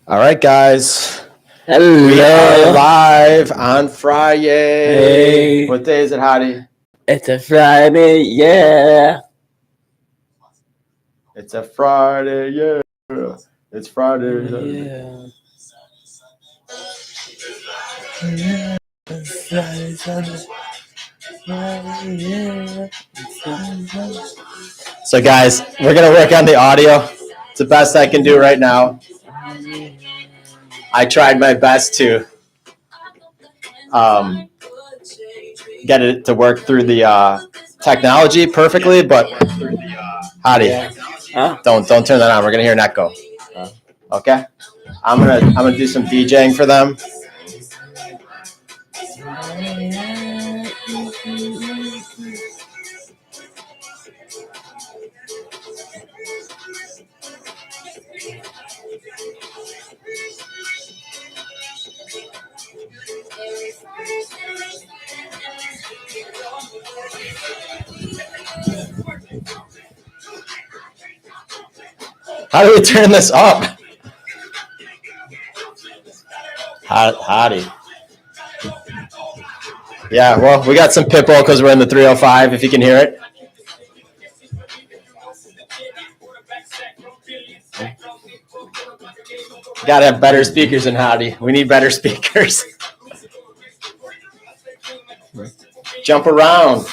All right, guys. Hello. We are live on Friday. Hey. What day is it, Hadi? It's a Friday, yeah. It's a Friday, yeah. It's Friday. Yeah. So, guys, we're going to work on the audio. It's the best I can do right now. I tried my best to get it to work through the technology perfectly, but Hadi, Huh? don't turn that on. We're gonna hear an echo. Okay, I'm gonna do some DJing for them. How do we turn this up? Hadi. Yeah, well, we got some pitbull because we're in the 305, if you can hear it. Gotta have better speakers than Hadi. We need better speakers. Jump around,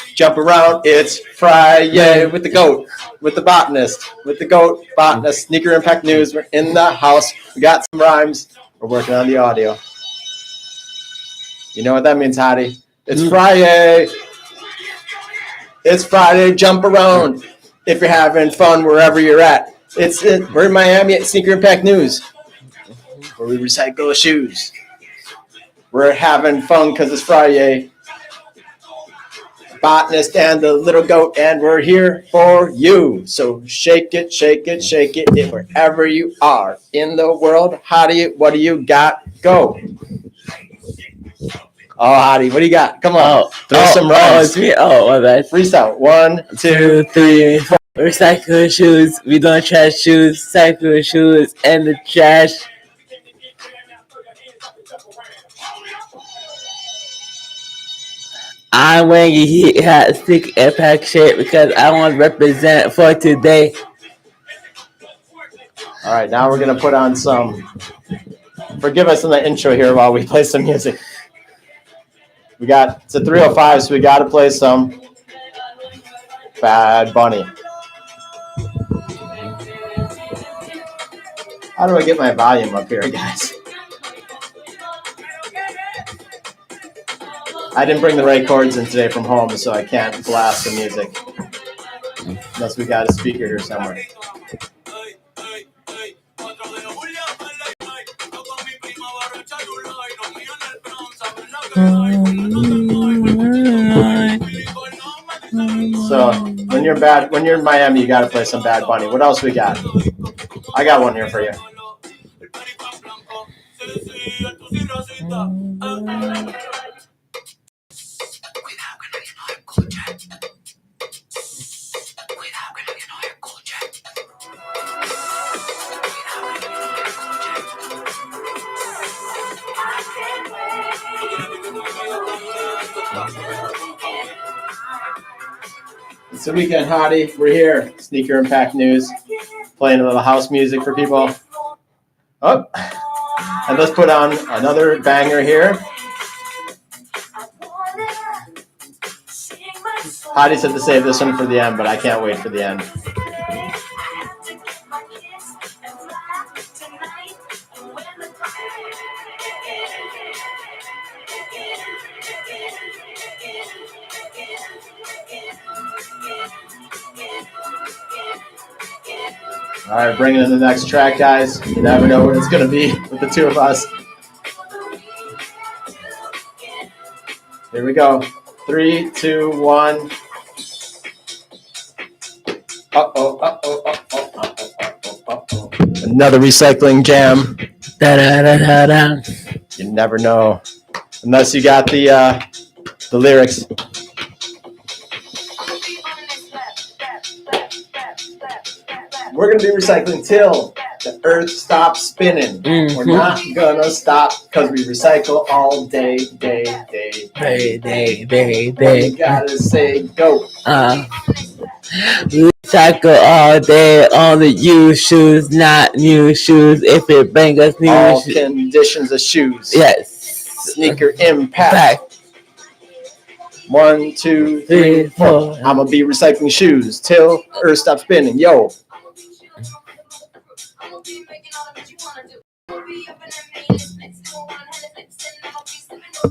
it's Friday with the goat, with the botanist, with the goat, botanist, sneaker impact news. We're in the house. We got some rhymes. We're working on the audio. You know what that means, Hadi? It's Friday. It's Friday. Jump around if you're having fun wherever you're at. We're in Miami at Sneaker Impact News, where we recycle shoes. We're having fun because it's Friday. Botanist and the little goat, and we're here for you. So shake it, shake it, shake it, wherever you are in the world. Hadi, what do you got? Go. Oh, Hadi, what do you got? Come on. Throw some rhymes. Oh, it's me. Oh, my bad. Freestyle. 1, 2, 3, 4. Recycle shoes. We don't trash shoes. Recycle shoes and the trash. I'm wearing a heat hat, stick impact shirt because I want to represent for today. All right, now we're going to put on some. Forgive us in the intro here while we play some music. It's a 305, so we got to play some Bad Bunny. How do I get my volume up here, guys? I didn't bring the right chords in today from home, so I can't blast the music. Unless we got a speaker here somewhere. So when you're in Miami, you got to play some Bad Bunny. What else we got? I got one here for you. It's the weekend, Hadi. We're here. Sneaker Impact News. Playing a little house music for people. Oh, and let's put on another banger here. Hadi said to save this one for the end, but I can't wait for the end. All right, bringing in the next track, guys. You never know what it's going to be with the two of us. Here we go. 3, 2, 1. Another recycling jam. Da-da-da-da-da. You never know. Unless you got the lyrics. We're going to be recycling till the earth stops spinning. We're not going to stop because we recycle all day. You got to say go. Recycle all day, only used shoes, not new shoes. If it bring us new all shoes. Conditions of shoes. Yes. Sneaker impact. 1, 2, 3, 4. I'm going to be recycling shoes till earth stops spinning. Yo.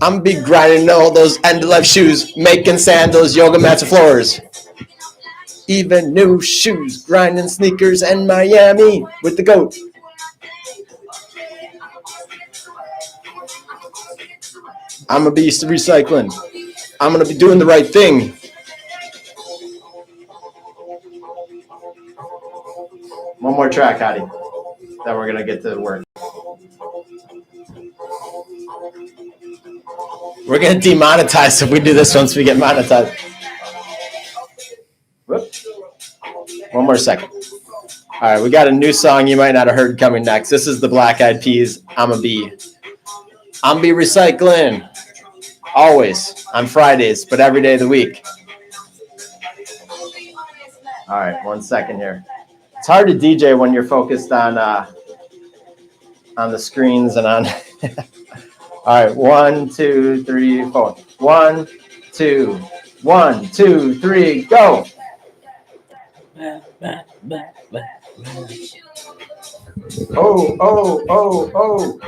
I'm be grinding all those end-of-life shoes, making sandals, yoga mats, and floors. Even new shoes, grinding sneakers in Miami with the goat. I'm gonna be recycling. I'm gonna be doing the right thing. One more track, Hadi. Then we're gonna get to the work. We're gonna demonetize if we do this once we get monetized. Whoop. One more second. All right, we got a new song you might not have heard coming next. This is the Black Eyed Peas. I'm be recycling. Always on Fridays, but every day of the week. All right, 1 second here. It's hard to DJ when you're focused on the screens and on. All right, 1, 2, 3, 4. 1, 2, 1, 2, 3, go. Oh, oh, oh, oh.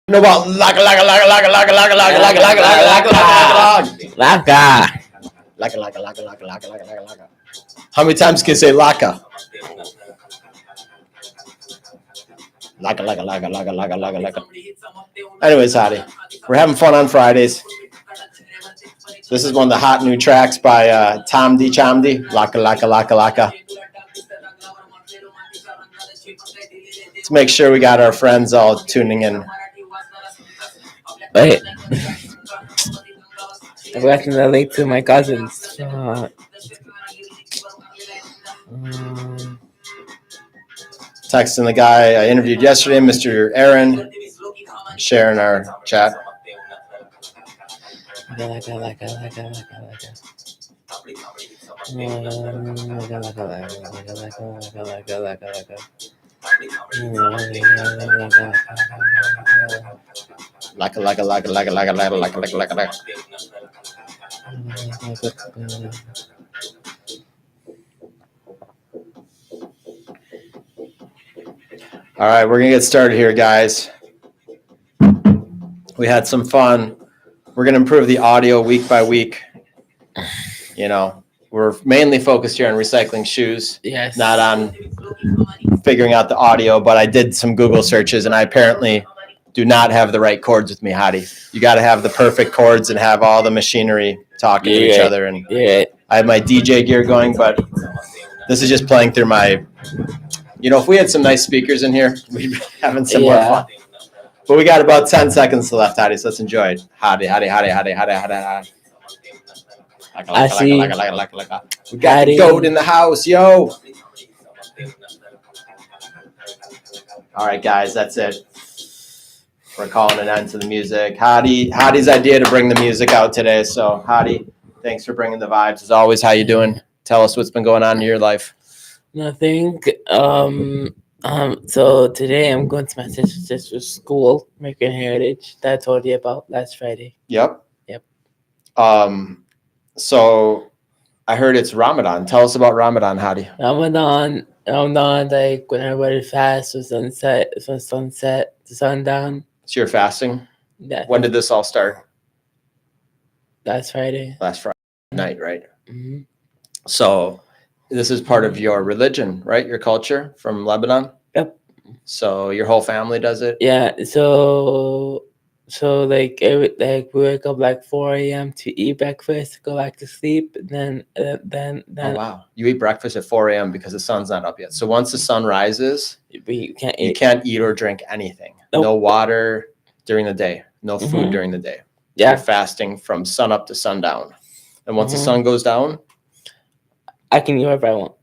No about laka. How many times can you say laka? Laka. Anyways, Hadi, we're having fun on Fridays. This is one of the hot new tracks by Tamdi Chamdi. Laka. Let's make sure we got our friends all tuning in. Wait. I'm watching the link to my cousins. Texting the guy I interviewed yesterday, Mr. Aaron, sharing our chat. Laka. All right, we're going to get started here, guys. We had some fun. We're going to improve the audio week by week. You know, we're mainly focused here on recycling shoes, yes, not on figuring out the audio, but I did some Google searches, and I apparently do not have the right chords with me, Hadi. You got to have the perfect chords and have all the machinery talking to each other. And I have my DJ gear going, but this is just playing through my... You know, if we had some nice speakers in here, we'd be having some more fun. But we got about 10 seconds left, Hadi, so let's enjoy it. Hadi. I see. We got the goat in the house, yo. All right, guys, that's it. We're calling an end to the music. Hadi's idea to bring the music out today. So, Hadi, thanks for bringing the vibes. As always, how you doing? Tell us what's been going on in your life. Nothing. So today I'm going to my sister's school, American Heritage, that I told you about last Friday. Yep. So I heard it's Ramadan. Tell us about Ramadan, Hadi. Ramadan, like when everybody fasts from sunset to sundown. So you're fasting? Yeah. When did this all start? Last Friday. Last Friday night, right? Mm-hmm. So this is part of your religion, right? Your culture from Lebanon? Yep. So your whole family does it? Yeah. So like we wake up like 4 a.m. to eat breakfast, go back to sleep, and then Oh, wow. You eat breakfast at 4 a.m. because the sun's not up yet. So once the sun rises, we can't you eat. can't eat or drink anything. Nope. No water during the day. No food Mhm. during the day. Yeah. You're fasting from sun up to sundown. And once the Mhm. sun goes down, I can eat whatever I want.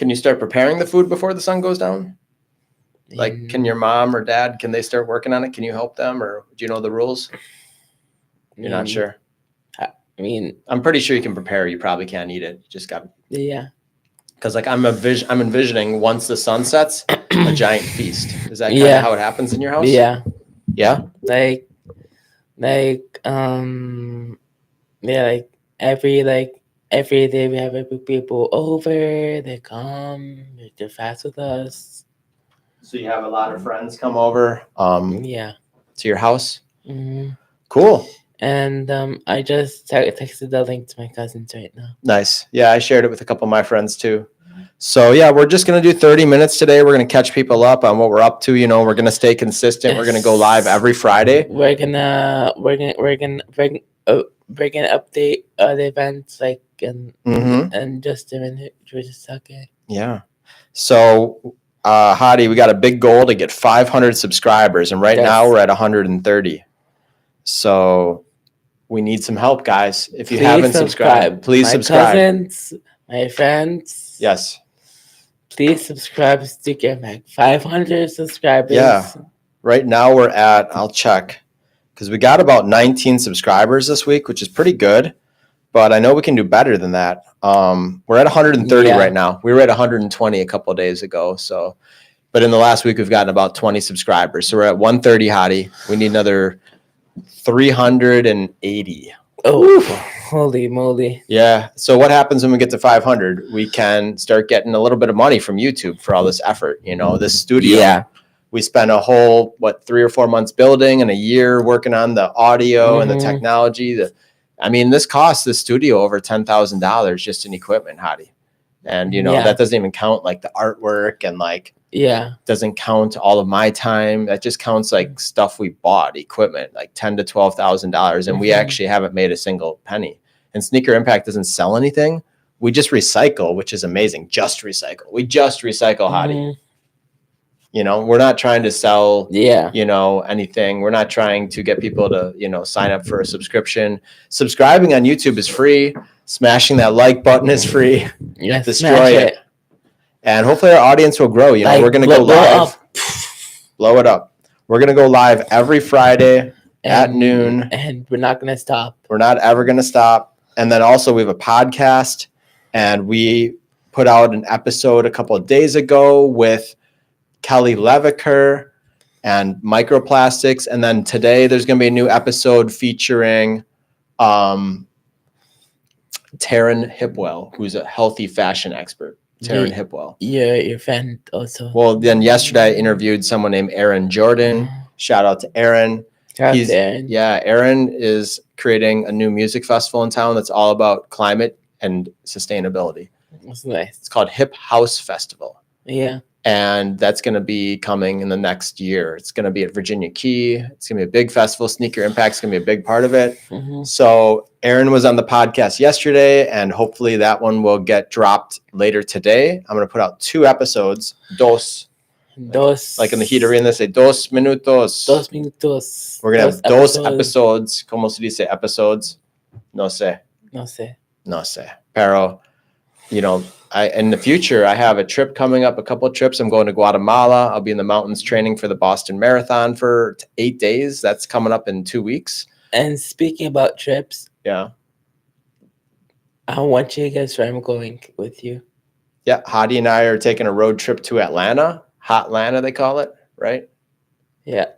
can you start preparing the food before the sun goes down? Like, can your mom or dad, can they start working on it? Can you help them, or do you know the rules? You're not sure? I mean, I'm pretty sure you can prepare. You probably can't eat it. You just got to. yeah. Because like I'm envisioning once the sun sets, a giant feast. Is that kind of Yeah. how it happens in your house? Yeah. Yeah. Like every day we have people over. They come. They fast with us. So you have a lot of friends come over. Yeah. To your house. Mhm. Cool. And I just texted the link to my cousins right now. Nice. Yeah, I shared it with a couple of my friends too. So yeah, we're just gonna do 30 minutes today. We're gonna catch people up on what we're up to. You know, we're gonna stay consistent. We're gonna go live every Friday. We're gonna update the events like and just a minute, just okay. Yeah. So Hadi, we got a big goal to get 500 subscribers, and right now we're at 130. So we need some help, guys. If you haven't subscribed, please subscribe. My cousins, my friends. Yes. Please subscribe to get back 500 subscribers. Yeah. Right now we're at, I'll check, because we got about 19 subscribers this week, which is pretty good. But I know we can do better than that. We're at 130 right now. We were at 120 a couple of days ago. So, but in the last week, we've gotten about 20 subscribers. So we're at 130, Hadi. We need another 380. Oh, holy moly. Yeah. So what happens when we get to 500? We can start getting a little bit of money from YouTube for all this effort. You know, this studio. Yeah. We spent a whole, 3 or 4 months building and a year working on the audio and the technology. This costs the studio over $10,000 just in equipment, Hadi. And, that doesn't even count like the artwork and doesn't count all of my time. That just counts like stuff we bought, equipment, like $10,000 to $12,000. And we actually haven't made a single penny. And Sneaker Impact doesn't sell anything. We just recycle, which is amazing. Just recycle. We just recycle, Hadi. We're not trying to sell, anything. We're not trying to get people to, sign up for a subscription. Subscribing on YouTube is free. Smashing that like button is free. Yes, destroy it. And hopefully our audience will grow. We're going to go live. Blow it up. We're going to go live every Friday at noon. And we're not going to stop. We're not ever going to stop. And then also we have a podcast. And we put out an episode a couple of days ago with Kelly Leviker and microplastics. And then today there's going to be a new episode featuring Taryn Hipwell, who's a healthy fashion expert. Taryn Hipwell. Yeah, your friend also. Well, then yesterday I interviewed someone named Aaron Jordan. Shout out to Aaron. Aaron. Yeah, Aaron is creating a new music festival in town that's all about climate and sustainability. That's nice. It's called Hip House Festival. Yeah. And that's going to be coming in the next year. It's going to be at Virginia Key. It's going to be a big festival. Sneaker Impact's going to be a big part of it. So Aaron was on the podcast yesterday, and hopefully that one will get dropped later today. I'm going to put out 2 episodes. Dos. Like in the heat arena, they say 2 minutos. 2 minutos. We're going to have 2 episodes. ¿Cómo se dice episodes? No sé. No sé. No sé. Pero, in the future, I have a trip coming up, a couple of trips. I'm going to Guatemala. I'll be in the mountains training for the Boston Marathon for 8 days. That's coming up in 2 weeks. And speaking about trips, I want you to guess where I'm going with you. Yeah, Hadi and I are taking a road trip to Atlanta. Hotlanta, they call it, right? Yeah.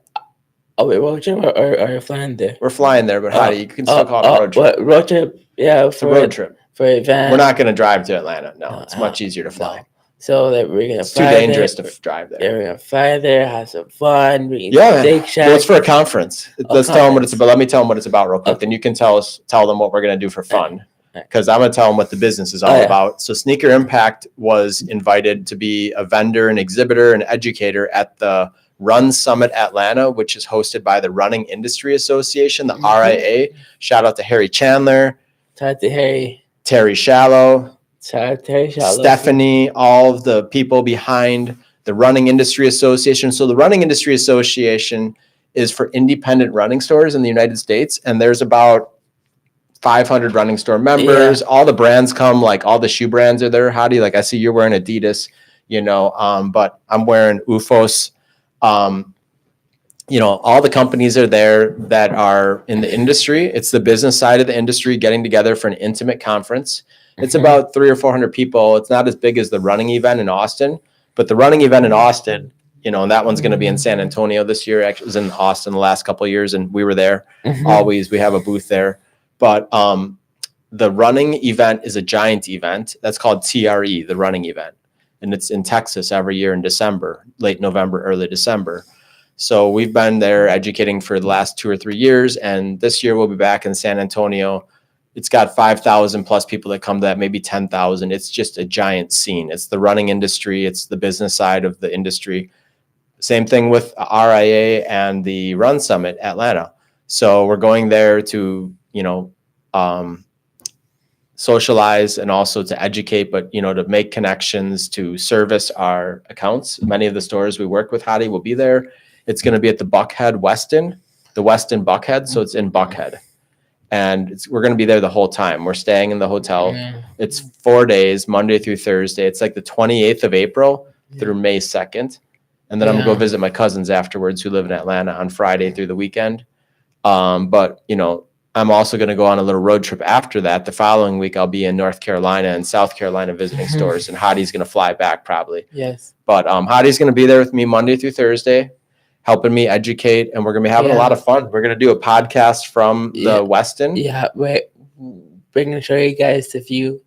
Oh, wait, road trip or are you flying there? We're flying there, but Hadi, you can still call it a road trip. What, road trip? Yeah, it's a road trip. For a van. We're not going to drive to Atlanta. No, it's much easier to fly. No. So that we're going to fly there. It's too dangerous to drive there. Yeah, we're going to fly there, have some fun. Well, it's for a conference. Let's tell them what it's about. Let me tell them what it's about real quick. Then you can tell them what we're going to do for fun. because I'm going to tell them what the business is all about. So Sneaker Impact was invited to be a vendor, an exhibitor, an educator at the Run Summit Atlanta, which is hosted by the Running Industry Association, the RIA. Shout out to Harry Chandler. Shout out to Harry. Terry Shallow. Shout out to Terry Shallow. Stephanie, all of the people behind the Running Industry Association. So the Running Industry Association is for independent running stores in the United States. And there's about 500 running store members. Yeah. All the brands come, like all the shoe brands are there. Hadi, like I see you're wearing Adidas, but I'm wearing UFOS. All the companies are there that are in the industry. It's the business side of the industry getting together for an intimate conference. It's about 300 or 400 people. It's not as big as the running event in Austin, but the running event in Austin, and that one's going to be in San Antonio this year. Actually, it was in Austin the last couple of years, and we were there. Always, we have a booth there. But the running event is a giant event. That's called TRE, the running event. And it's in Texas every year in December, late November, early December. So we've been there educating for the last 2 or 3 years. And this year we'll be back in San Antonio. It's got 5,000 plus people that come to that, maybe 10,000. It's just a giant scene. It's the running industry. It's the business side of the industry. Same thing with RIA and the Run Summit Atlanta. So we're going there to, socialize and also to educate, but, to make connections, to service our accounts. Many of the stores we work with, Hadi, will be there. It's going to be at the Buckhead the Westin Buckhead. So it's in Buckhead. And we're going to be there the whole time. We're staying in the hotel. It's 4 days, Monday through Thursday. It's like the 28th of April through May 2nd. And then I'm going to go visit my cousins afterwards who live in Atlanta on Friday through the weekend. But, I'm also going to go on a little road trip after that. The following week, I'll be in North Carolina and South Carolina visiting stores. And Hadi's going to fly back probably. Yes. But Hadi's going to be there with me Monday through Thursday, helping me educate. And we're going to be having a lot of fun. We're going to do a podcast from the Westin. Yeah, we're going to show you guys a few.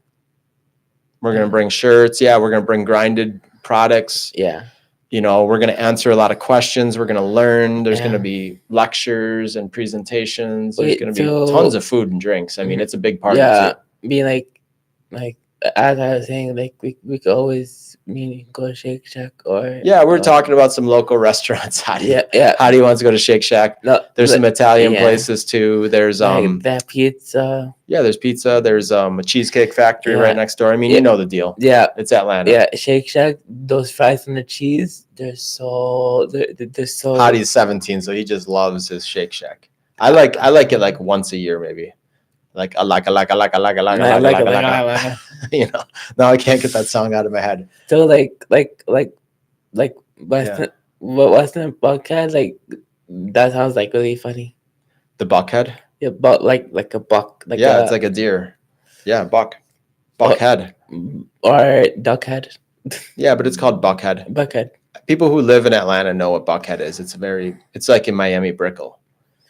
We're going to bring shirts. Yeah, we're going to bring grinded products. Yeah. We're going to answer a lot of questions. We're going to learn. There's going to be lectures and presentations. There's going to be tons of food and drinks. I mean, it's a big party. Yeah, be like as I was saying, like we could always go to Shake Shack or we're talking about some local restaurants. Hadi wants to go to Shake Shack. No, there's some Italian places too. There's that pizza. Yeah, there's pizza. There's a cheesecake factory right next door. I mean, you know the deal. Yeah, it's Atlanta. Yeah, Shake Shack. Those fries and the cheese, they're so. Hadi's 17, so he just loves his Shake Shack. I like it like once a year maybe. Now I can't get that song out of my head. So Western Buckhead, like that sounds like really funny. The Buckhead? Yeah, but like a buck. It's like a deer. Yeah, Buckhead. Or duckhead. Yeah, but it's called Buckhead. Buckhead. People who live in Atlanta know what Buckhead is. It's like in Miami Brickell.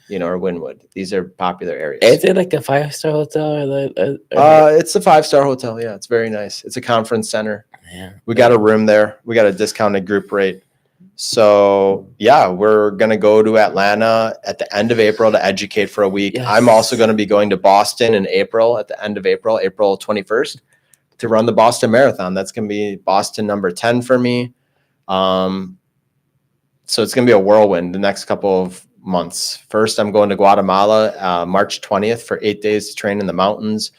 Or Wynwood. These are popular areas. Is it like a 5-star hotel? It's a 5-star hotel. Yeah, it's very nice. It's a conference center. Yeah. We got a room there. We got a discounted group rate. So, we're going to go to Atlanta at the end of April to educate for a week. Yes. I'm also going to be going to Boston in April, at the end of April 21st, to run the Boston Marathon. That's going to be Boston number 10 for me. So it's going to be a whirlwind the next couple of months. First, I'm going to Guatemala March 20th for 8 days to train in the mountains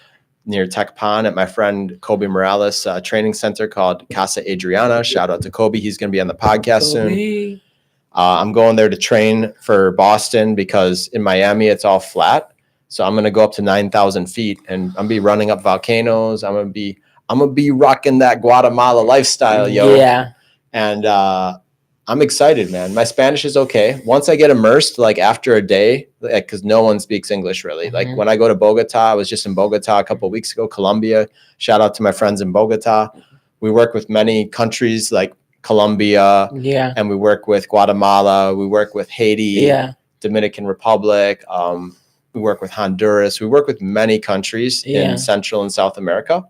near Tech Pond at my friend Kobe Morales training center called Casa Adriana. Shout out to Kobe. He's going to be on the podcast soon. I'm going there to train for Boston because in Miami, it's all flat. So I'm going to go up to 9,000 feet and I'm going to be running up volcanoes. I'm going to be rocking that Guatemala lifestyle, yo. Yeah. And, I'm excited, man. My Spanish is okay. Once I get immersed, like after a day, because no one speaks English really. Like when I go to Bogota, I was just in Bogota a couple of weeks ago, Colombia. Shout out to my friends in Bogota. We work with many countries like Colombia. Yeah. And we work with Guatemala. We work with Haiti. Yeah. Dominican Republic. We work with Honduras. We work with many countries in Central and South America.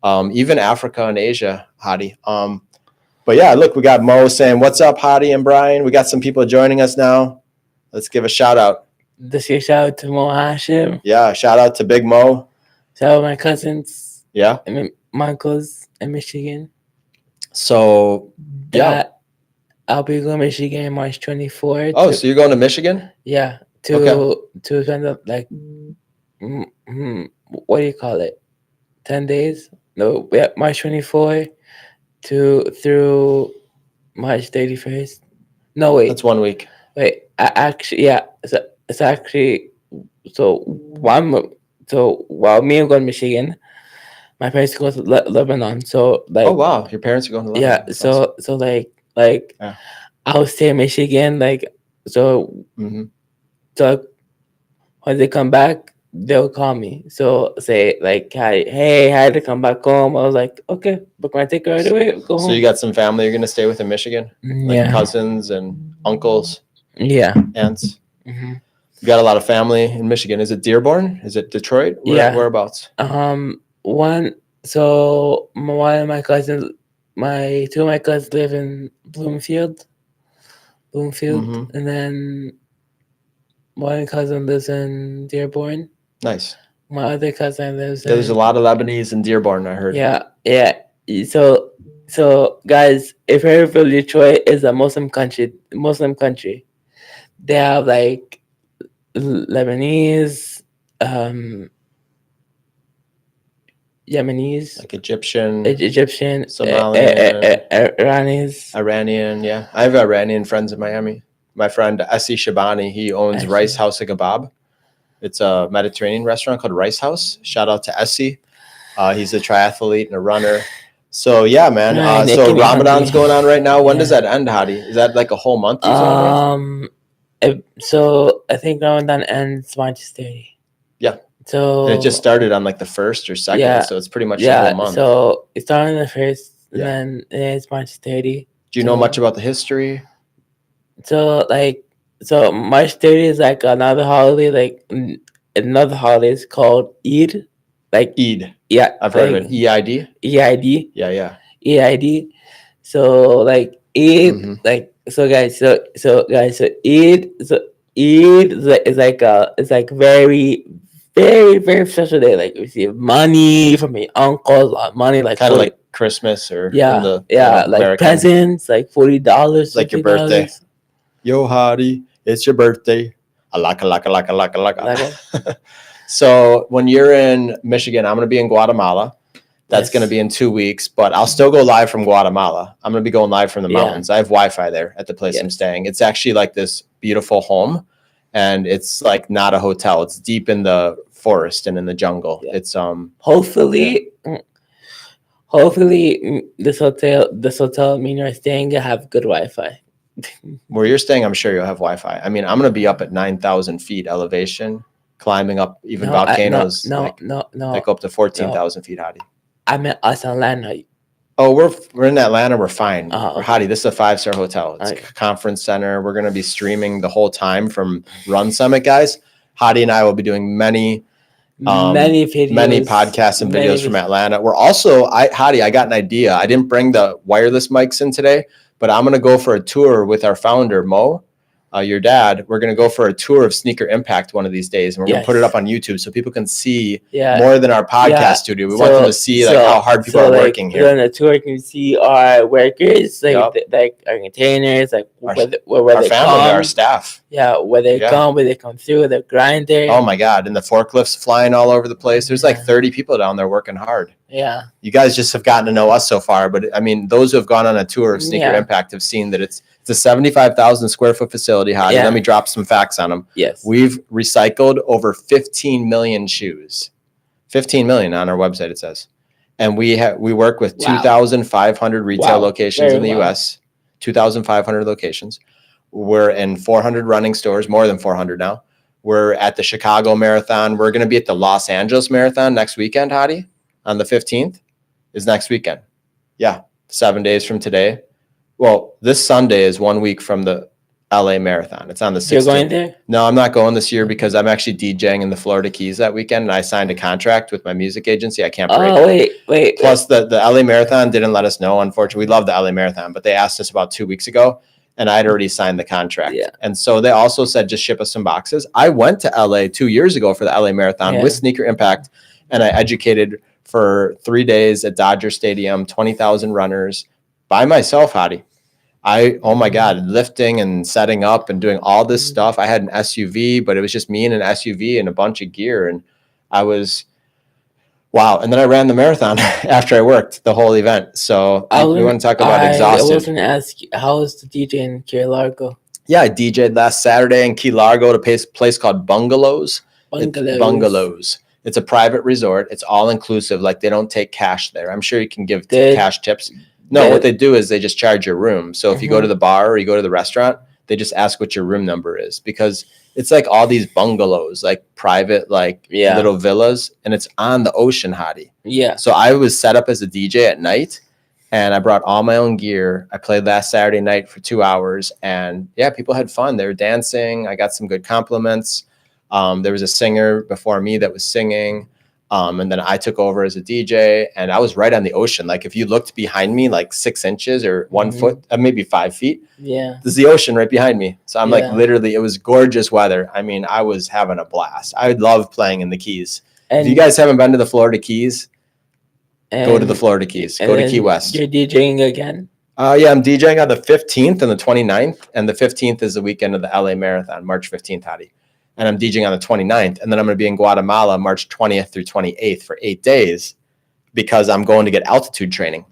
Even Africa and Asia, Hadi. But look, we got Mo saying, what's up, Hadi and Bryan? We got some people joining us now. Let's give a shout out. Let's give a shout out to Mo Hashim. Yeah, shout out to Big Mo. So my cousins, Yeah. I mean, my uncles in Michigan. So yeah. That I'll be going to Michigan March 24th. Oh, so you're going to Michigan? Yeah, Okay. to spend up like what do you call it? 10 days? No, yeah, March 24th to through March 31st. No, wait, That's 1 week. wait. Actually, yeah, it's actually so while me and going to Michigan, my parents go to Lebanon. So like, Oh wow, your parents are going to Lebanon. yeah. That's So awesome. so like Yeah. I'll stay in Michigan. Like so Mm-hmm. so when they come back, they'll call me. So say like, hey, I had to come back home. I was like, okay, book my ticket right away. Go home. So you got some family you're going to stay with in Michigan? Like Yeah. cousins and uncles, Yeah. aunts? hmm You got a lot of family in Michigan. Is it Dearborn? Is it Detroit? Yeah. Whereabouts? One. So one of my cousins, two of my cousins live in Bloomfield, Mhm. and then one cousin lives in Dearborn. Nice. My other cousin lives There's a in. lot of Lebanese in Dearborn, I heard. Yeah. So guys, if you heard of Detroit is a Muslim country, they have like Lebanese, Yemenis, Like Egyptian, Egyptian, Somalian, Iranis. Iranian. Yeah, I have Iranian friends in Miami. My friend Essie Shabani, he owns Rice House of Kebab. It's a Mediterranean restaurant called Rice House. Shout out to Essie. He's a triathlete and a runner. So yeah, man. So Ramadan's going on right now. When does that end, Hadi? Is that like a whole month you celebrate? So I think Ramadan ends March 30. Yeah. So and it just started on like the 1st or 2nd. Yeah. So it's pretty much the whole month. So it started on the 1st, and Yeah. then it's March 30. Do you know much about the history? So March 30 is like another holiday. Like another holiday is called Eid. Like Eid. Yeah, I've heard of it. EID. EID. Yeah. EID. So like Eid, Mhm. like so guys, so Eid, is like very, very, very special day. Like you receive money from your uncles, a lot of money, like Kind of like Christmas or like American. presents, like $40, like your birthday. Yo, Hadi, it's your birthday. Alaka. So when you're in Michigan, I'm going to be in Guatemala. That's going to be in 2 weeks, but I'll still go live from Guatemala. I'm going to be going live from the mountains. I have Wi-Fi there at the place I'm staying. It's actually like this beautiful home, and it's like not a hotel. It's deep in the forest and in the jungle. It's hopefully this hotel me are staying have good Wi-Fi. Where you're staying, I'm sure you'll have Wi-Fi. I mean, I'm going to be up at 9,000 feet elevation, climbing up even volcanoes. No. Like up to 14,000 feet, Hadi. I meant us in Atlanta. Oh, we're in Atlanta. We're fine. Okay. Hadi, this is a 5-star hotel. It's a conference center. We're going to be streaming the whole time from Run Summit, guys. Hadi and I will be doing many videos, many podcasts and videos from Atlanta. We're also, Hadi, I got an idea. I didn't bring the wireless mics in today, but I'm going to go for a tour with our founder, Mo, your dad. We're going to go for a tour of Sneaker Impact one of these days, and we're going to put it up on YouTube so people can see more than our podcast studio. We want them to see how hard people are working here. On the tour, you can see our workers, like our containers, like where our they family, come, our staff. Yeah, where they come through the grinder. Oh my God! And the forklifts flying all over the place. There's like 30 people down there working hard. Yeah. You guys just have gotten to know us so far, but I mean, those who have gone on a tour of Sneaker Impact have seen that it's a 75,000 square foot facility. Hadi, let me drop some facts on them. Yes. We've recycled over 15 million shoes. 15 million on our website, it says. And we work with 2,500 retail locations in the U.S., 2,500 locations. We're in 400 running stores, more than 400 now. We're at the Chicago Marathon. We're going to be at the Los Angeles Marathon next weekend, Hadi, on the 15th is next weekend. Yeah, 7 days from today. Well, this Sunday is 1 week from the LA Marathon. It's on the 16th. You're going there? No, I'm not going this year because I'm actually DJing in the Florida Keys that weekend, and I signed a contract with my music agency. I can't break it. Wait. Plus, the LA Marathon didn't let us know, unfortunately. We love the LA Marathon, but they asked us about 2 weeks ago, and I had already signed the contract. Yeah. And so they also said, just ship us some boxes. I went to LA 2 years ago for the LA Marathon with Sneaker Impact, and I educated for 3 days at Dodger Stadium, 20,000 runners by myself, Hadi. Oh my God, lifting and setting up and doing all this stuff. I had an SUV, but it was just me and an SUV and a bunch of gear. And I was, wow. And then I ran the marathon after I worked the whole event. So we want to talk about exhausted. I was going to ask you, how was the DJ in Key Largo? Yeah, I DJ'd last Saturday in Key Largo at a place called Bungalows. Bungalows. It's a private resort. It's all inclusive. Like they don't take cash there. I'm sure you can give cash tips. No, what they do is they just charge your room. So if you go to the bar or you go to the restaurant, they just ask what your room number is, because it's like all these bungalows, like private, like little villas, and it's on the ocean, Hadi. Yeah. So I was set up as a DJ at night, and I brought all my own gear. I played last Saturday night for 2 hours, and yeah, people had fun. They were dancing. I got some good compliments. There was a singer before me that was singing. And then I took over as a DJ, and I was right on the ocean. Like if you looked behind me, like 6 inches or 1 foot, maybe 5 feet. Yeah. There's the ocean right behind me. So I'm like, literally, it was gorgeous weather. I mean, I was having a blast. I love playing in the Keys. If you guys haven't been to the Florida Keys, go to the Florida Keys. Go to Key West. You're DJing again? Yeah, I'm DJing on the 15th and the 29th. And the 15th is the weekend of the LA Marathon, March 15th, Hadi. And I'm DJing on the 29th. And then I'm going to be in Guatemala March 20th through 28th for 8 days, because I'm going to get altitude training.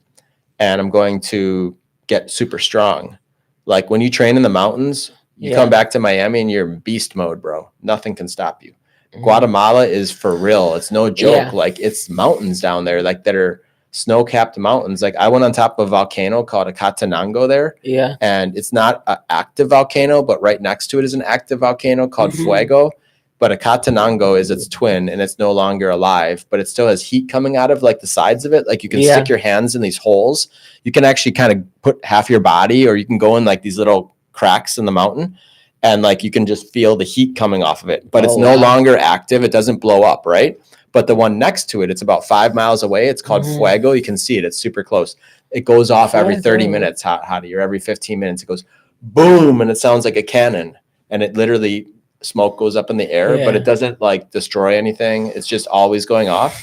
And I'm going to get super strong. Like when you train in the mountains, you come back to Miami and you're in beast mode, bro. Nothing can stop you. Guatemala is for real. It's no joke. Yeah. Like it's mountains down there, like that are snow-capped mountains. Like I went on top of a volcano called a Catenango there. Yeah. And it's not an active volcano, but right next to it is an active volcano called Fuego. But a Catenango is its twin, and it's no longer alive, but it still has heat coming out of like the sides of it. Like you can stick your hands in these holes. You can actually kind of put half your body, or you can go in like these little cracks in the mountain, and like you can just feel the heat coming off of it. But it's no longer active. It doesn't blow up, right? But the one next to it, it's about 5 miles away. It's called Fuego. You can see it. It's super close. It goes off every 30 minutes, Hadi, or every 15 minutes. It goes boom, and it sounds like a cannon. And it literally, smoke goes up in the air, but it doesn't like destroy anything. It's just always going off.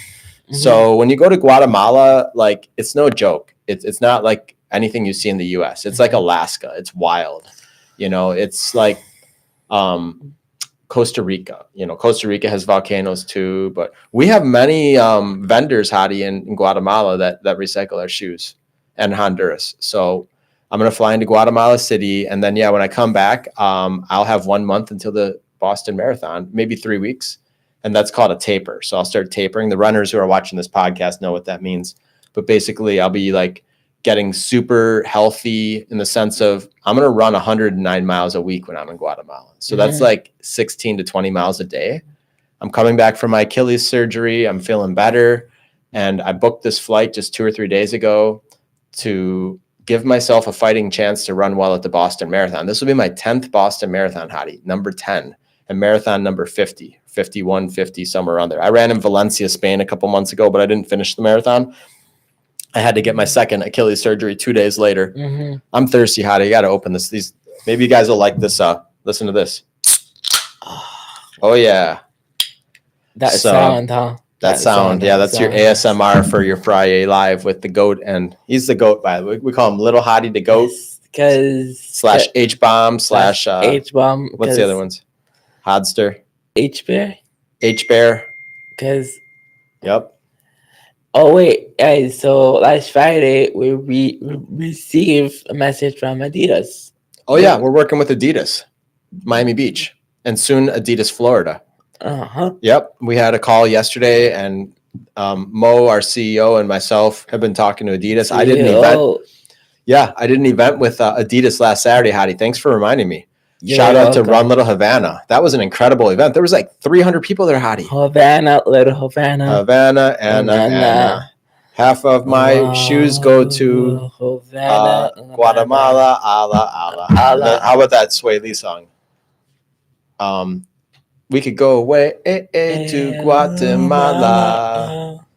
So when you go to Guatemala, like it's no joke. It's not like anything you see in the US. It's like Alaska. It's wild. You know, it's like Costa Rica. You know, Costa Rica has volcanoes too, but we have many vendors, Hadi, in Guatemala that recycle our shoes, and Honduras. So I'm going to fly into Guatemala City, and then, when I come back, I'll have 1 month until the Boston Marathon, maybe 3 weeks, and that's called a taper. So I'll start tapering. The runners who are watching this podcast know what that means, but basically I'll be like getting super healthy in the sense of I'm going to run 109 miles a week when I'm in Guatemala. So that's like 16 to 20 miles a day. I'm coming back from my Achilles surgery. I'm feeling better. And I booked this flight just 2 or 3 days ago to give myself a fighting chance to run well at the Boston Marathon. This will be my 10th Boston Marathon, Hadi, number 10, and marathon number 50, 51, 50, somewhere around there. I ran in Valencia, Spain a couple months ago, but I didn't finish the marathon. I had to get my second Achilles surgery 2 days later. I'm thirsty, Hadi. You got to open this. Maybe you guys will like this. Listen to this. Oh, yeah. That sound, huh? That sound. Yeah, that's your ASMR for your Friday Live with the goat. And he's the goat, by the way. We call him Little Hadi the goat. Slash H-bomb slash H-bomb. What's the other ones? Hodster. H-bear. H-bear. Because. Yep. Oh, wait. Guys, so last Friday, we received a message from Adidas. Oh, yeah. We're working with Adidas, Miami Beach, and soon Adidas, Florida. Yep. We had a call yesterday, and Mo, our CEO, and myself have been talking to Adidas. I did an event. Yeah, I did an event with Adidas last Saturday, Hadi. Thanks for reminding me. Shout out to Run Little Havana. That was an incredible event. There was like 300 people there, Hadi. Little Havana. Havana, Anna. Half of my shoes go to Guatemala, Allah. How about that Sway Lee song? We could go away to Guatemala.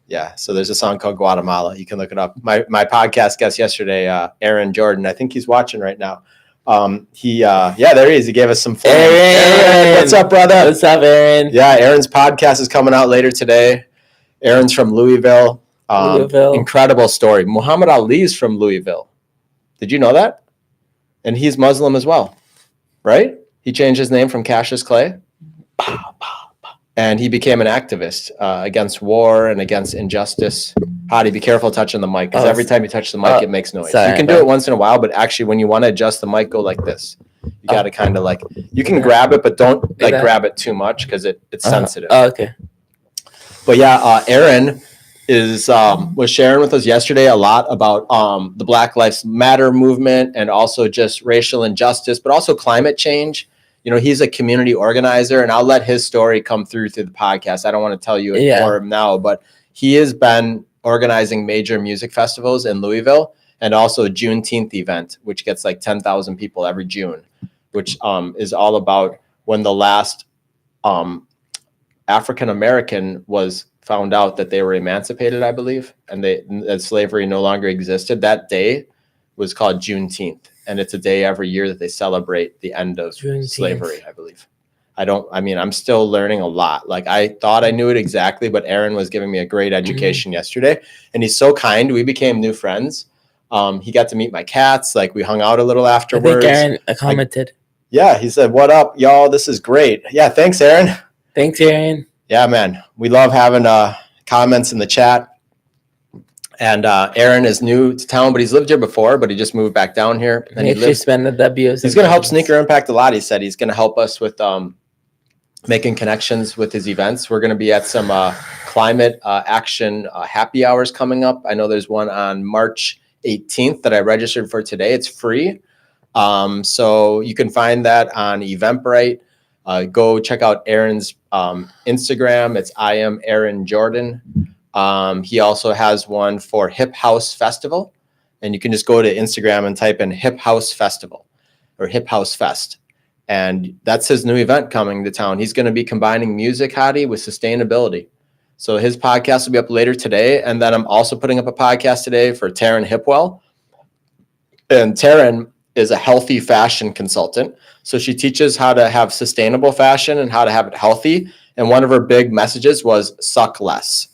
Yeah, so there's a song called Guatemala. You can look it up. My podcast guest yesterday, Aaron Jordan, I think he's watching right now. There he is. He gave us some fun. Aaron, what's up, brother? What's up, Aaron? Yeah, Aaron's podcast is coming out later today. Aaron's from Louisville. Louisville. Incredible story. Muhammad Ali's from Louisville. Did you know that? And he's Muslim as well, right? He changed his name from Cassius Clay. And he became an activist against war and against injustice. Hadi, be careful touching the mic, because every time you touch the mic, it makes noise. Sorry, you can do it once in a while, but actually when you want to adjust the mic, go like this. You got to kind of like, you can grab it, but don't like grab it too much because it's sensitive. Oh, okay. But yeah, Aaron was sharing with us yesterday a lot about the Black Lives Matter movement and also just racial injustice, but also climate change. You know, he's a community organizer, and I'll let his story come through the podcast. I don't want to tell you it for him now, but he has been organizing major music festivals in Louisville, and also a Juneteenth event, which gets like 10,000 people every June, which is all about when the last African-American was found out that they were emancipated, I believe, and that slavery no longer existed. That day was called Juneteenth, and it's a day every year that they celebrate the end of slavery, I believe. I'm still learning a lot. Like, I thought I knew it exactly, but Aaron was giving me a great education yesterday, and he's so kind. We became new friends. He got to meet my cats. Like, we hung out a little afterwards. I think Aaron commented. Yeah, he said, "What up, y'all? This is great." Yeah, thanks, Aaron. Thanks, Aaron. Yeah, man. We love having comments in the chat. And Aaron is new to town, but he's lived here before, but he just moved back down here. And he's going to help Sneaker Impact a lot. He said he's going to help us with making connections with his events. We're going to be at some climate action happy hours coming up. I know there's one on March 18th that I registered for today. It's free. So you can find that on Eventbrite. Go check out Aaron's Instagram. It's I am Aaron Jordan. He also has one for Hip House Festival, and you can just go to Instagram and type in Hip House Festival or Hip House Fest. And that's his new event coming to town. He's going to be combining music, Hadi, with sustainability. So his podcast will be up later today. And then I'm also putting up a podcast today for Taryn Hipwell. And Taryn is a healthy fashion consultant. So she teaches how to have sustainable fashion and how to have it healthy. And one of her big messages was suck less.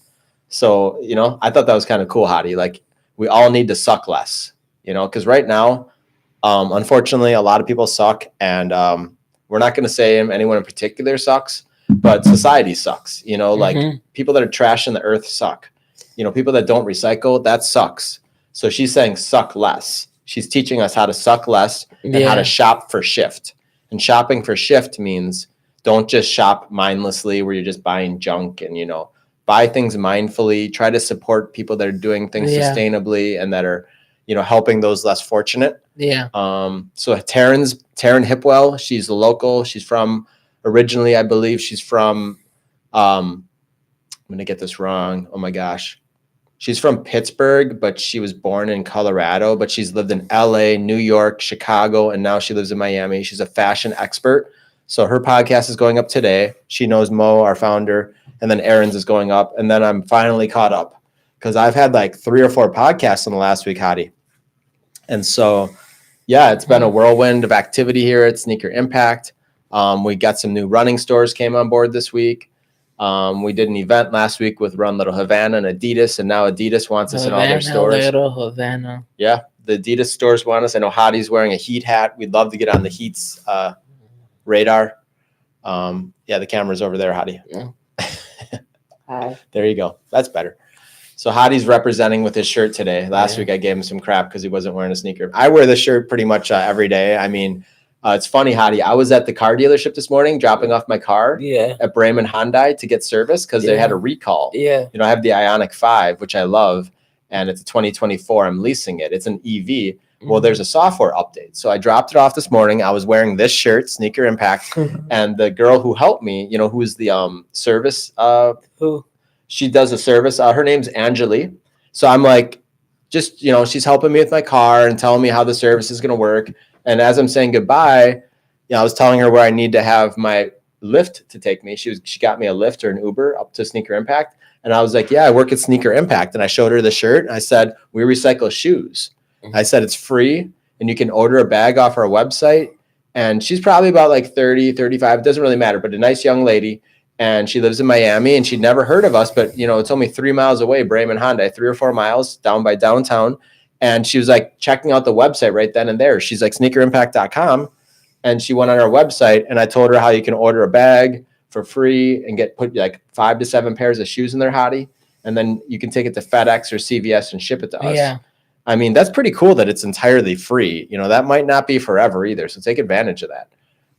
So, you know, I thought that was kind of cool, Hadi. Like, we all need to suck less, you know, because right now, unfortunately, a lot of people suck. And we're not going to say anyone in particular sucks, but society sucks. You know, like people that are trashing the earth suck. You know, people that don't recycle, that sucks. So she's saying suck less. She's teaching us how to suck less and how to shop for shift. And shopping for shift means don't just shop mindlessly where you're just buying junk and, you know, buy things mindfully, try to support people that are doing things sustainably and that are, you know, helping those less fortunate. Yeah. So Taryn Hipwell, she's a local. She's from, originally, I believe she's from, I'm going to get this wrong. Oh my gosh. She's from Pittsburgh, but she was born in Colorado, but she's lived in LA, New York, Chicago, and now she lives in Miami. She's a fashion expert. So her podcast is going up today. She knows Mo, our founder, and then Aaron's is going up. And then I'm finally caught up because I've had like 3 or 4 podcasts in the last week, Hadi. And so, yeah, it's been a whirlwind of activity here at Sneaker Impact. We got some new running stores came on board this week. We did an event last week with Run Little Havana and Adidas, and now Adidas wants us in all their stores. Little Havana. Yeah, the Adidas stores want us. I know Hadi's wearing a Heat hat. We'd love to get on the Heat's radar. Yeah, the camera's over there, Hadi. Yeah. Hi. There you go. That's better. So Hadi's representing with his shirt today. Last week I gave him some crap because he wasn't wearing a sneaker. I wear this shirt pretty much every day. I mean, it's funny, Hadi. I was at the car dealership this morning dropping off my car at Bryan Hyundai to get service because they had a recall. Yeah. You know, I have the Ioniq 5, which I love, and it's a 2024. I'm leasing it. It's an EV. Well, there's a software update. So I dropped it off this morning. I was wearing this shirt, Sneaker Impact, and the girl who helped me, you know, who's the service, she does a service. Her name's Angeli. So I'm like, just, you know, she's helping me with my car and telling me how the service is going to work. And as I'm saying goodbye, you know, I was telling her where I need to have my Lyft to take me. She got me a Lyft or an Uber up to Sneaker Impact. And I was like, yeah, I work at Sneaker Impact. And I showed her the shirt. And I said, we recycle shoes. I said, it's free and you can order a bag off our website. And she's probably about like 30, 35. It doesn't really matter, but a nice young lady. and she lives in Miami, and she'd never heard of us, but it's only 3 miles away, Brayman Hyundai, 3 or 4 miles down by downtown. And she was like checking out the website right then and there. She's like sneakerimpact.com. And she went on our website, and I told her how you can order a bag for free and put like 5 to 7 pairs of shoes in there, Hadi. And then you can take it to FedEx or CVS and ship it to us. Yeah. I mean, that's pretty cool that it's entirely free. That might not be forever either. So take advantage of that.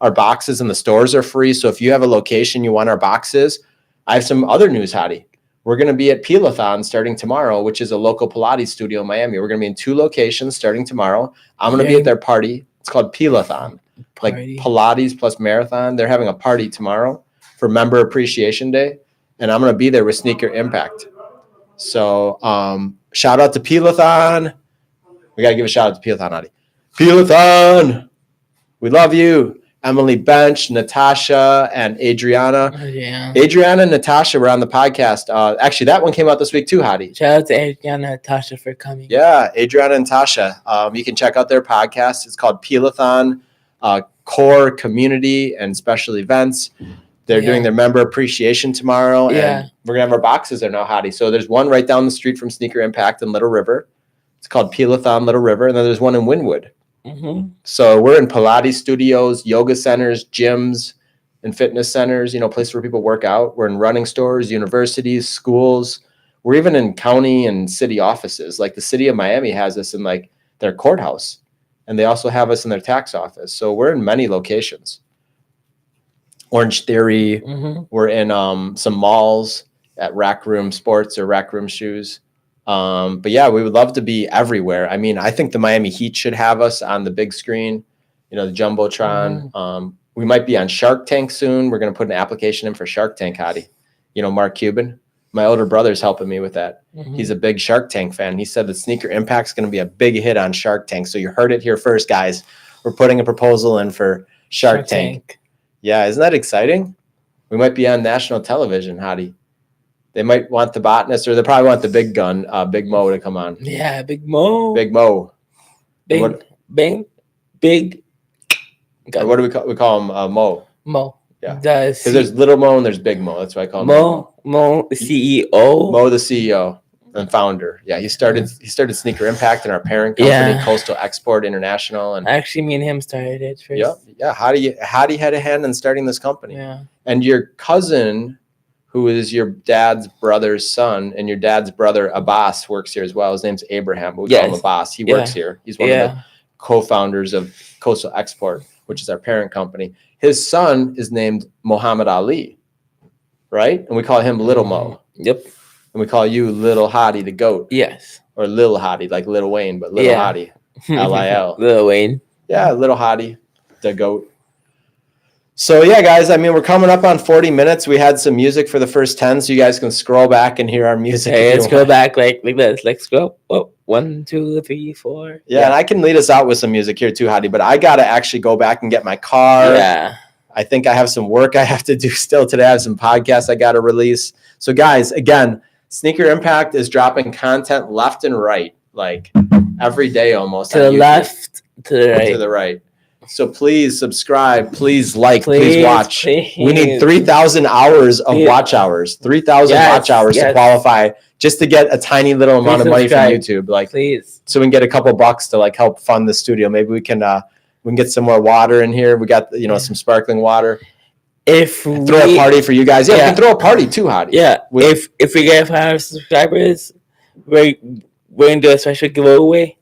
Our boxes in the stores are free. So if you have a location you want our boxes, I have some other news, Hadi. We're going to be at Pilathon starting tomorrow, which is a local Pilates studio in Miami. We're going to be in 2 locations starting tomorrow. I'm going to be at their party. It's called Pilathon, like Pilates plus marathon. They're having a party tomorrow for Member Appreciation Day, and I'm going to be there with Sneaker Impact. So shout out to Pilathon. We got to give a shout out to Pilathon, Hadi. Pilathon, we love you. Emily Bench, Natasha, and Adriana. Yeah. Adriana and Natasha were on the podcast. Actually, that one came out this week too, Hadi. Shout out to Adriana and Natasha for coming. Yeah, Adriana and Natasha. You can check out their podcast. It's called Pilathon, Core Community and Special Events. They're doing their member appreciation tomorrow. Yeah. And we're going to have our boxes there now, Hadi. So there's one right down the street from Sneaker Impact in Little River. It's called Pilathon Little River. And then there's one in Wynwood. Mm-hmm. So we're in Pilates studios, yoga centers, gyms, and fitness centers, places where people work out. We're in running stores, universities, schools. We're even in county and city offices. Like the city of Miami has us in like their courthouse, and they also have us in their tax office. So we're in many locations. Orange Theory. Mm-hmm. We're in some malls at Rack Room Sports or Rack Room Shoes. But yeah, we would love to be everywhere. I mean, I think the Miami Heat should have us on the big screen, the Jumbotron. Mm-hmm. We might be on Shark Tank soon. We're going to put an application in for Shark Tank, Hadi. Mark Cuban. My older brother's helping me with that. Mm-hmm. He's a big Shark Tank fan. He said that Sneaker Impact's going to be a big hit on Shark Tank. So you heard it here first, guys. We're putting a proposal in for Shark Tank. Yeah, isn't that exciting? We might be on national television, Hadi. They might want the Botanist, or they probably want the big gun, Big Mo, to come on. Yeah, Big Mo. Big Mo. Big Or what do we call? We call him Mo. Mo. Yeah. Because there's Little Mo and there's Big Mo. That's why I call him Mo, the CEO. Mo, the CEO and founder. Yeah, he started Sneaker Impact in our parent company, Coastal Export International. And actually, me and him started it first. Yeah. Hadi had a hand in starting this company. Yeah. And your cousin, who is your dad's brother's son, and your dad's brother Abbas works here as well. His name's Abraham, but we call him Abbas. He works here. He's one of the co-founders of Coastal Export, which is our parent company. His son is named Muhammad Ali, right? And we call him Little Mo. Yep. And we call you Little Hadi, the GOAT. Yes. Or Lil Hadi, like Lil Wayne, but Little Hadi. Lil. Lil Wayne. Yeah, Little Hadi, the GOAT. So, yeah, guys, I mean, we're coming up on 40 minutes. We had some music for the first 10, so you guys can scroll back and hear our music. Hey, let's go back like this. Let's go. Oh, 1, 2, 3, 4. Yeah, and I can lead us out with some music here too, Hadi, but I got to actually go back and get my car. Yeah. I think I have some work I have to do still today. I have some podcasts I got to release. So, guys, again, Sneaker Impact is dropping content left and right, like every day almost. To the YouTube. left, to the right. To the right. So please subscribe, please like, please watch. Please. We need 3,000 hours of watch hours, 3,000 watch hours to qualify just to get a tiny little amount of money from YouTube. Like, please. So we can get a couple bucks to like help fund the studio. Maybe we can get some more water in here. We got some sparkling water. Throw a party for you guys. Yeah, we can throw a party too, Hadi. Yeah. If we get 500 subscribers, we're going to do a special giveaway.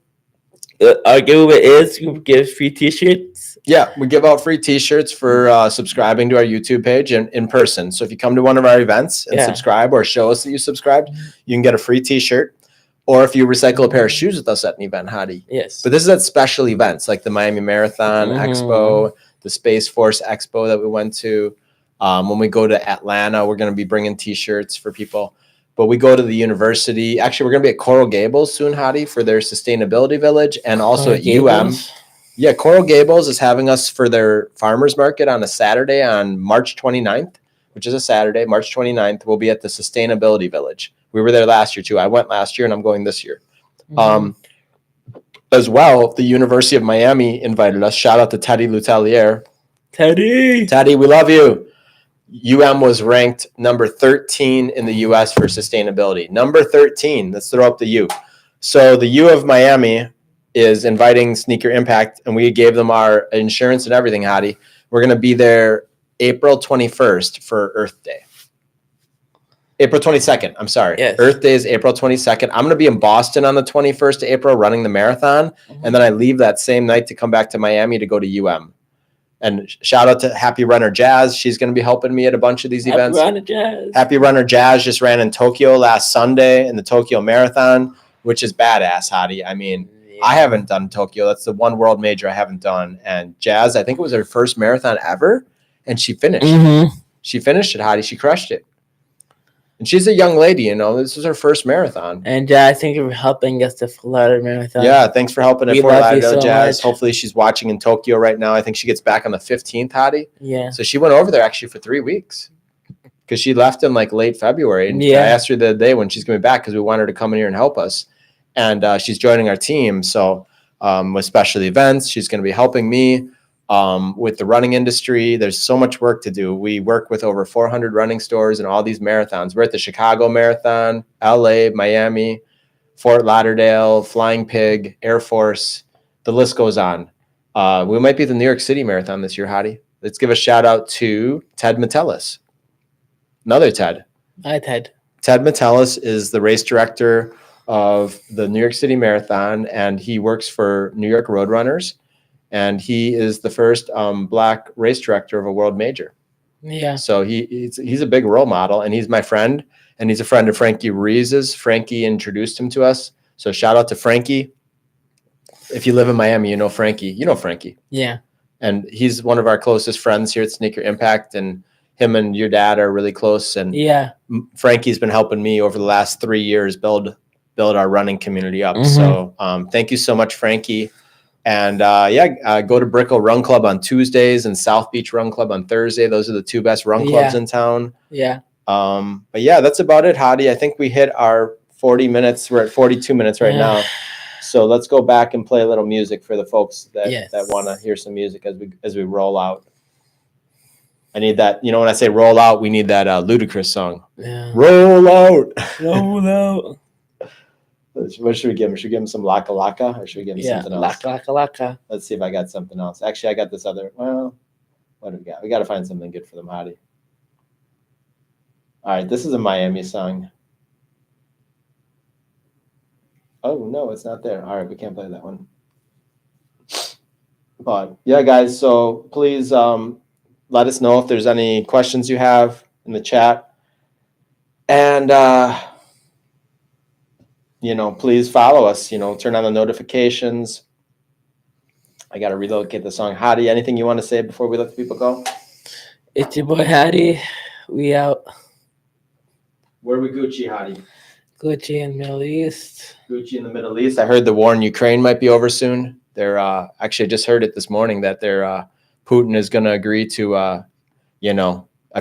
Our giveaway is we give free T-shirts. Yeah, we give out free T-shirts for subscribing to our YouTube page and in person. So if you come to one of our events and subscribe or show us that you subscribed, you can get a free T-shirt. Or if you recycle a pair of shoes with us at an event, Hadi. Yes. But this is at special events like the Miami Marathon Expo, the Space Force Expo that we went to. When we go to Atlanta, we're going to be bringing T-shirts for people. But we go to the university. Actually, we're going to be at Coral Gables soon, Hadi, for their sustainability village, and also at UM. Yeah, Coral Gables is having us for their farmers market on a Saturday on March 29th, which is a Saturday, March 29th. We'll be at the sustainability village. We were there last year, too. I went last year, and I'm going this year. As well, the University of Miami invited us. Shout out to Teddy Lutelier. Teddy, we love you. was ranked number 13 in the U.S. for sustainability. Number 13. Let's throw up the U. So the U of Miami is inviting Sneaker Impact, and we gave them our insurance and everything, Hadi. We're going to be there April 21st for Earth Day. April 22nd. I'm sorry. Yes. Earth Day is April 22nd. I'm going to be in Boston on the 21st of April running the marathon. And then I leave that same night to come back to Miami to go to UM. And shout out to Happy Runner Jazz. She's going to be helping me at a bunch of these events. Happy Runner Jazz just ran in Tokyo last Sunday in the Tokyo Marathon, which is badass, Hadi. I mean, I haven't done Tokyo. That's the one world major I haven't done. And Jazz, I think it was her first marathon ever. And she finished. She finished it, Hadi. She crushed it. And she's a young lady, you know. This is her first marathon. And Jazz, thank you for helping us to Fort Lauderdale Marathon. Yeah, thanks for helping at Fort Lauderdale, Jazz. Much. Hopefully she's watching in Tokyo right now. I think she gets back on the 15th, Hadi. Yeah. So she went over there actually for 3 weeks because she left in like late February. And I asked her the day when she's going to be back because we want her to come in here and help us. And she's joining our team. So with special events, she's going to be helping me. With the running industry, there's so much work to do. We work with over 400 running stores and all these marathons. We're at the Chicago Marathon, LA, Miami, Fort Lauderdale, Flying Pig, Air Force. The list goes on. We might be at the New York City Marathon this year, Hadi. Let's give a shout out to Ted Metellus. Another Ted. Hi, Ted. Ted Metellus is the race director of the New York City Marathon, and he works for New York Roadrunners. And he is the first Black race director of a world major. Yeah. So he's a big role model, and he's my friend, and he's a friend of Frankie Ruiz's. Frankie introduced him to us. So shout out to Frankie. If you live in Miami, you know Frankie. You know Frankie. Yeah. And he's one of our closest friends here at Sneaker Impact, and him and your dad are really close. And Frankie's been helping me over the last 3 years build our running community up. So thank you so much, Frankie. And go to Brickell Run Club on Tuesdays and South Beach Run Club on Thursday. Those are the two best run clubs in town. Yeah. But yeah, that's about it, Hadi. I think we hit our 40 minutes. We're at 42 minutes right now. So let's go back and play a little music for the folks that want to hear some music as we roll out. I need that. You know, when I say roll out, we need that Ludacris song. Yeah. Roll out. Roll out. What should we give him? Should we give him some Laka Laka, or should we give him something else? Laka. Let's see if I got something else. Actually, I got this other. Well, what do we got? We got to find something good for them, Hadi. All right, this is a Miami song. Oh, no, it's not there. All right, we can't play that one. But, yeah, guys, so please let us know if there's any questions you have in the chat. And, please follow us, turn on the notifications. I got to relocate the song. Hadi, anything you want to say before we let the people go? It's your boy, Hadi. We out. Where are we Gucci, Hadi? Gucci in the Middle East. Gucci in the Middle East. I heard the war in Ukraine might be over soon. They're actually, I just heard it this morning that Putin is going to agree to, a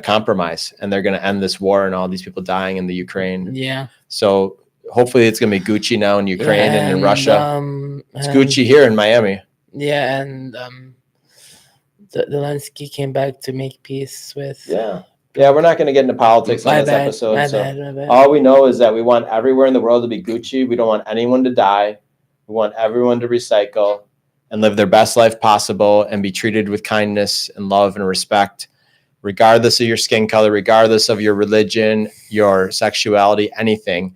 compromise, and they're going to end this war and all these people dying in the Ukraine. Yeah. So hopefully it's going to be Gucci now in Ukraine and in Russia. It's Gucci here in Miami. Yeah, and Zelensky came back to make peace with. Yeah, we're not going to get into politics on this episode. My bad. All we know is that we want everywhere in the world to be Gucci. We don't want anyone to die. We want everyone to recycle and live their best life possible and be treated with kindness and love and respect, regardless of your skin color, regardless of your religion, your sexuality, anything.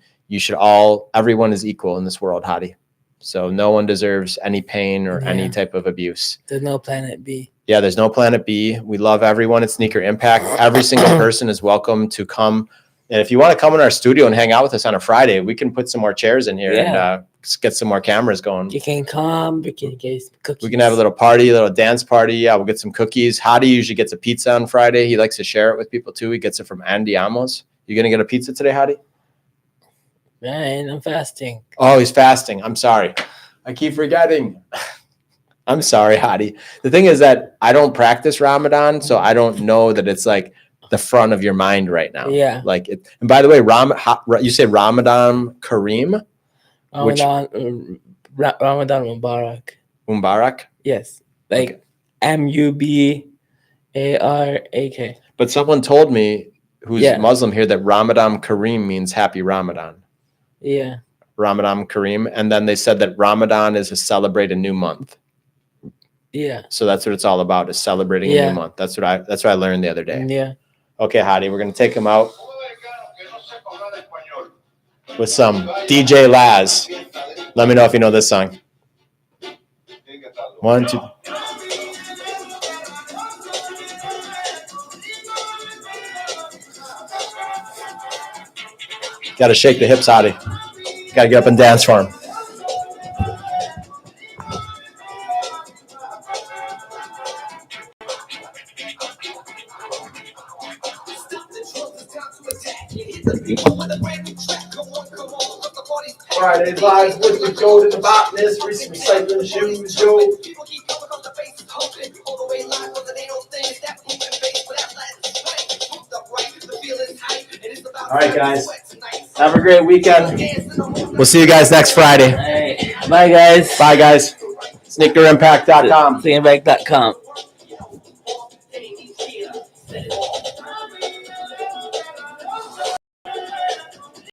Everyone is equal in this world, Hadi. So no one deserves any pain or any type of abuse. There's no planet B. Yeah, there's no planet B. We love everyone at Sneaker Impact. Every single person is welcome to come. And if you want to come in our studio and hang out with us on a Friday, we can put some more chairs in here and get some more cameras going. You can come. We can get some cookies. We can have a little party, a little dance party. Yeah, we'll get some cookies. Hadi usually gets a pizza on Friday. He likes to share it with people too. He gets it from Andiamo's. You going to get a pizza today, Hadi? Man, I'm fasting. Oh, he's fasting. I'm sorry. I keep forgetting. I'm sorry, Hadi. The thing is that I don't practice Ramadan, so I don't know that it's like the front of your mind right now. Yeah. And by the way, you say Ramadan Kareem? Ramadan Mubarak. Mubarak? Yes. Like okay. Mubarak. But someone told me who's Yeah. Muslim here that Ramadan Kareem means happy Ramadan. Yeah. Ramadan Kareem. And then they said that Ramadan is to celebrate a new month. Yeah. So that's what it's all about, is celebrating a Yeah. new month. That's what I learned the other day. Yeah. Okay, Hadi, we're going to take him out with some DJ Laz. Let me know if you know this song. 1, 2. Got to shake the hips, Hadi. Got to get up and dance for him. Friday vibes with the gold in the botanist, recycling shoes, Joe. All right, guys. Have a great weekend. We'll see you guys next Friday. All right. Bye, guys. Bye, guys. SneakerImpact.com. SneakerImpact.com.